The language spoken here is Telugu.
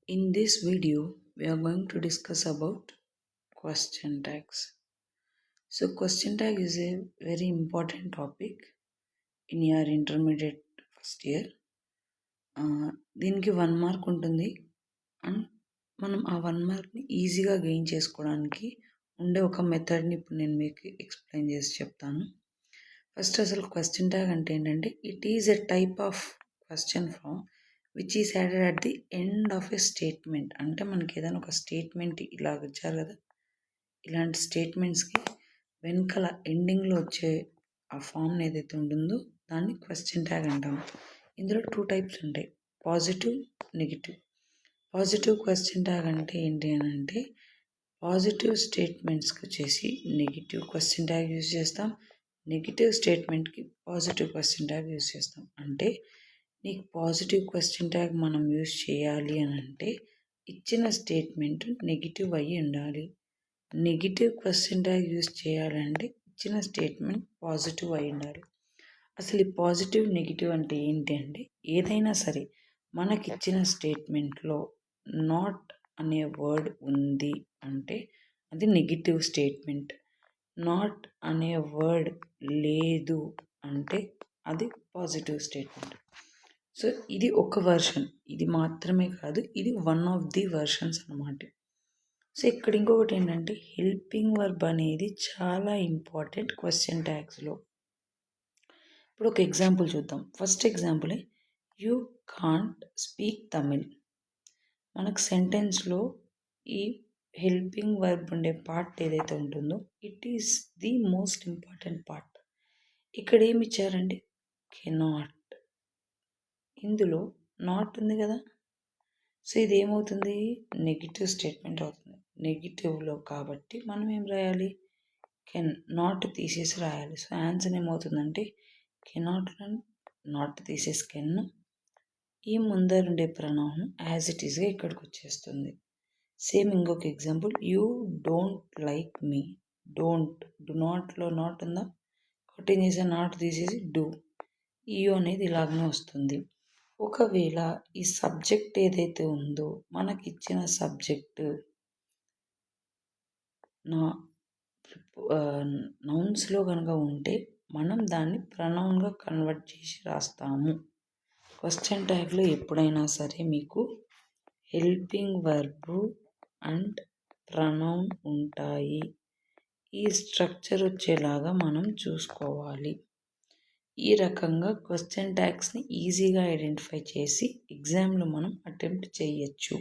In this video, we are going to discuss about question tags. So, question tag is a very important topic in your intermediate first year. దీనికి 1 మార్క్ ఉంటుంది అండ్ మనం ఆ 1 మార్క్ని ఈజీగా గెయిన్ చేసుకోవడానికి ఉండే ఒక మెథడ్ని ఇప్పుడు నేను మీకు ఎక్స్ప్లెయిన్ చేసి చెప్తాను. ఫస్ట్ అసలు క్వశ్చన్ ట్యాగ్ అంటే ఏంటంటే it is a type of question from which is added at the end of a statement. అంటే మనకి ఏదైనా ఒక స్టేట్మెంట్ ఇలాగ ఇచ్చారు కదా, ఇలాంటి స్టేట్మెంట్స్కి వెనకాల ఎండింగ్లో వచ్చే ఆ ఫామ్ని ఏదైతే ఉంటుందో దాన్ని క్వశ్చన్ ట్యాగ్ అంటాము. ఇందులో 2 టైప్స్ ఉంటాయి, positive, negative. Positive question tag అంటే ఏంటి అని అంటే పాజిటివ్ స్టేట్మెంట్స్కి వచ్చేసి నెగిటివ్ క్వశ్చన్ ట్యాగ్ యూజ్ చేస్తాం, నెగిటివ్ స్టేట్మెంట్కి పాజిటివ్ క్వశ్చన్ ట్యాగ్ యూజ్ చేస్తాం. అంటే నీకు పాజిటివ్ క్వశ్చన్ ట్యాగ్ మనం యూజ్ చేయాలి అని అంటే ఇచ్చిన స్టేట్మెంట్ నెగిటివ్ అయ్యి ఉండాలి. నెగిటివ్ క్వశ్చన్ ట్యాగ్ యూజ్ చేయాలంటే ఇచ్చిన స్టేట్మెంట్ పాజిటివ్ అయి ఉండాలి. అసలు ఈ పాజిటివ్ నెగిటివ్ అంటే ఏంటి అంటే ఏదైనా సరే మనకిచ్చిన స్టేట్మెంట్లో నాట్ అనే వర్డ్ ఉంది అంటే అది నెగిటివ్ స్టేట్మెంట్. నాట్ అనే వర్డ్ లేదు అంటే అది పాజిటివ్ స్టేట్మెంట్. సో ఇది ఒక వర్షన్, ఇది మాత్రమే కాదు, ఇది వన్ ఆఫ్ ది వర్షన్స్ అన్నమాట. సో ఇక్కడ ఇంకొకటి ఏంటంటే హెల్పింగ్ వర్బ్ అనేది చాలా ఇంపార్టెంట్ క్వశ్చన్ ట్యాగ్స్లో. ఇప్పుడు ఒక ఎగ్జాంపుల్ చూద్దాం. First example, you can't speak Tamil. మనకు సెంటెన్స్లో ఈ హెల్పింగ్ వర్బ్ ఉండే పార్ట్ ఏదైతే ఉంటుందో it is the most important part. ఇక్కడ ఏమి ఇచ్చారండి, కెనాట్. ఇందులో నాట్ ఉంది కదా, సో ఇది ఏమవుతుంది, నెగిటివ్ స్టేట్మెంట్ అవుతుంది. నెగిటివ్లో కాబట్టి మనం ఏం రాయాలి, కెన్. నాట్ తీసేసి రాయాలి. సో ఆన్సర్ ఏమవుతుందంటే కెనాట్లో నాట్ తీసేసి కెన్, ఈ ముందరుండే ప్రొనౌన్ యాజ్ ఇట్ ఈస్గా ఇక్కడికి వచ్చేస్తుంది. సేమ్ ఇంకొక example, you don't like me. Don't, do నాట్లో నాట్ ఉందా, ఒకటి ఏం చేసా, నాట్ తీసేసి డూ, యూ అనేది ఇలాగనే వస్తుంది. ఒకవేళ ఈ సబ్జెక్ట్ ఏదైతే ఉందో మనకిచ్చిన సబ్జెక్ట్ నౌన్స్లో కనుక ఉంటే మనం దాన్ని ప్రొనౌన్గా కన్వర్ట్ చేసి రాస్తాము. క్వశ్చన్ ట్యాగ్లో ఎప్పుడైనా సరే మీకు హెల్పింగ్ వర్బ్ అండ్ ప్రొనౌన్ ఉంటాయి. ఈ స్ట్రక్చర్ వచ్చేలాగా మనం చూసుకోవాలి. ఈ రకంగా క్వశ్చన్ ట్యాగ్స్ని ఈజీగా ఐడెంటిఫై చేసి ఎగ్జామ్లో మనం అటెంప్ట్ చేయొచ్చు.